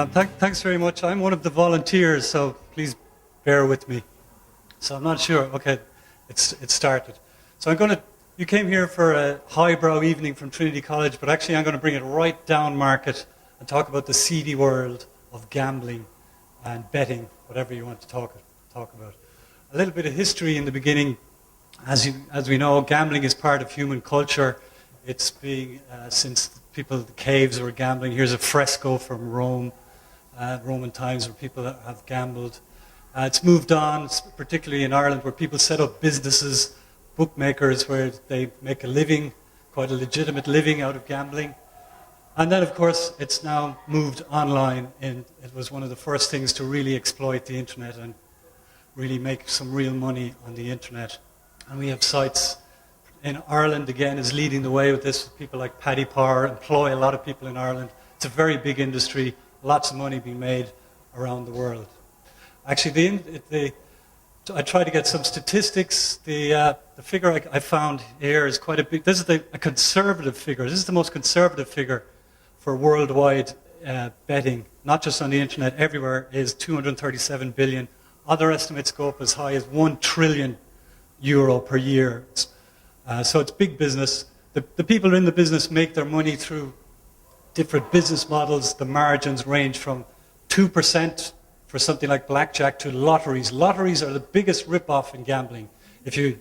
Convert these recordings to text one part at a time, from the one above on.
Thanks very much. I'm one of the volunteers, so please bear with me. So I'm not sure. Okay, it's started. So you came here for a highbrow evening from Trinity College, but actually I'm going to bring it right down market and talk about the seedy world of gambling and betting, whatever you want to talk about. A little bit of history in the beginning. As we know, gambling is part of human culture. It's been since the caves were gambling. Here's a fresco from Rome, Roman times, where people have gambled. It's moved on, particularly in Ireland, where people set up businesses, bookmakers, where they make a living, quite a legitimate living out of gambling. And then, of course, it's now moved online, and it was one of the first things to really exploit the internet and really make some real money on the internet. And we have sites in Ireland, again, is leading the way with this. People like Paddy Power employ a lot of people in Ireland. It's a very big industry, lots of money being made around the world. Actually, I tried to get some statistics. The figure I found here is quite a big. This is a conservative figure. This is the most conservative figure for worldwide betting, not just on the internet, everywhere, is 237 billion. Other estimates go up as high as €1 trillion per year. So it's big business. The people in the business make their money through different business models. The margins range from 2% for something like blackjack to lotteries. Lotteries are the biggest rip-off in gambling. If you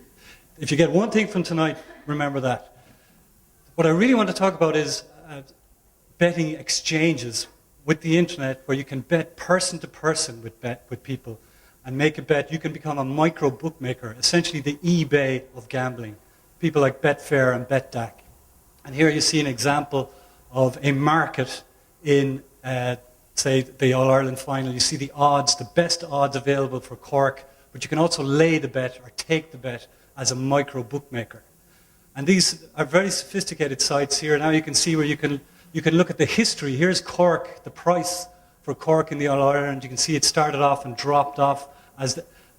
get one thing from tonight, remember that. What I really want to talk about is betting exchanges with the internet, where you can bet person to person with people and make a bet. You can become a micro bookmaker, essentially the eBay of gambling. People like Betfair and BetDAC. And here you see an example of a market in, say, the All-Ireland final. You see the odds, the best odds available for Cork, but you can also lay the bet or take the bet as a micro bookmaker. And these are very sophisticated sites here. Now you can see where you can look at the history. Here's Cork, the price for Cork in the All-Ireland. You can see it started off and dropped off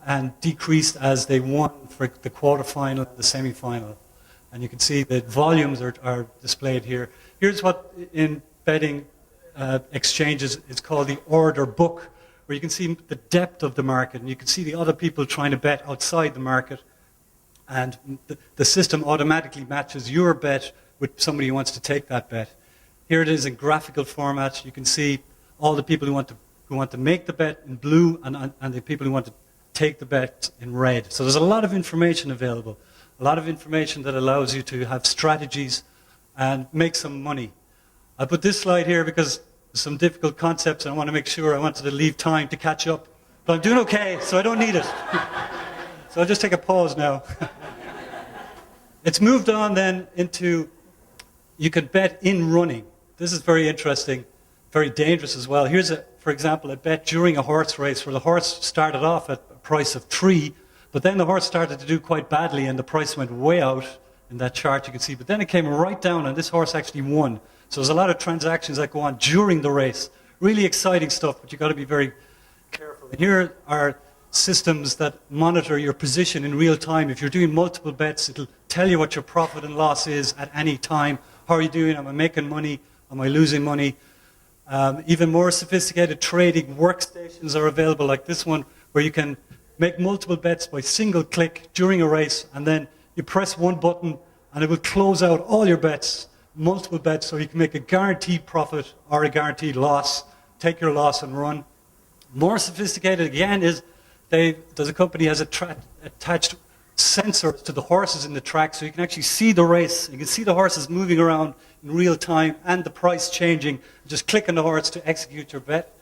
and decreased as they won for the quarter-final, the semi-final. And you can see the volumes are displayed here. Here's what in betting exchanges is called the order book, where you can see the depth of the market, and you can see the other people trying to bet outside the market. And the system automatically matches your bet with somebody who wants to take that bet. Here it is in graphical format. You can see all the people who want to make the bet in blue and the people who want to take the bet in red. So there's a lot of information available, a lot of information that allows you to have strategies and make some money. I put this slide here because there's some difficult concepts and I want to make sure I wanted to leave time to catch up. But I'm doing okay, so I don't need it. So I'll just take a pause now. It's moved on then into, you can bet in running. This is very interesting, very dangerous as well. Here's, for example, a bet during a horse race where the horse started off at a price of 3, but then the horse started to do quite badly and the price went way out in that chart you can see. But then it came right down and this horse actually won. So there's a lot of transactions that go on during the race. Really exciting stuff, but you've got to be very careful. And here are systems that monitor your position in real time. If you're doing multiple bets, it'll tell you what your profit and loss is at any time. How are you doing? Am I making money? Am I losing money? Even more sophisticated trading workstations are available, like this one, where you can make multiple bets by single click during a race, and then you press one button and it will close out all your bets, multiple bets, so you can make a guaranteed profit or a guaranteed loss, take your loss and run. More sophisticated again is there's a company has attached sensors to the horses in the track, so you can actually see the race. You can see the horses moving around in real time and the price changing. Just click on the horse to execute your bet.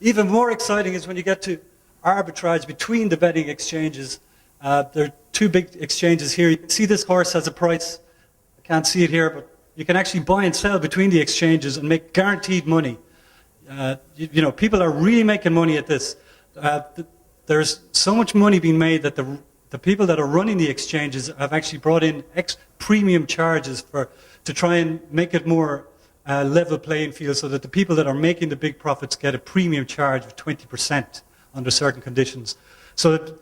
Even more exciting is when you get to arbitrage between the betting exchanges. There are two big exchanges here. You can see this horse has a price. I can't see it here, but you can actually buy and sell between the exchanges and make guaranteed money. You know, people are really making money at this. There's so much money being made that the people that are running the exchanges have actually brought in premium charges to try and make it more level playing field, so that the people that are making the big profits get a premium charge of 20% under certain conditions. So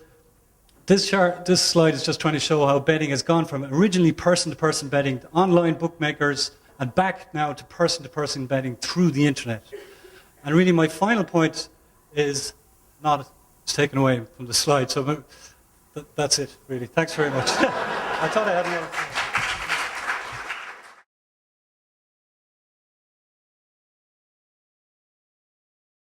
this slide is just trying to show how betting has gone from originally person-to-person betting to online bookmakers and back now to person-to-person betting through the internet. And really my final point is not, it's taken away from the slide, so that's it really. Thanks very much. I thought I had more.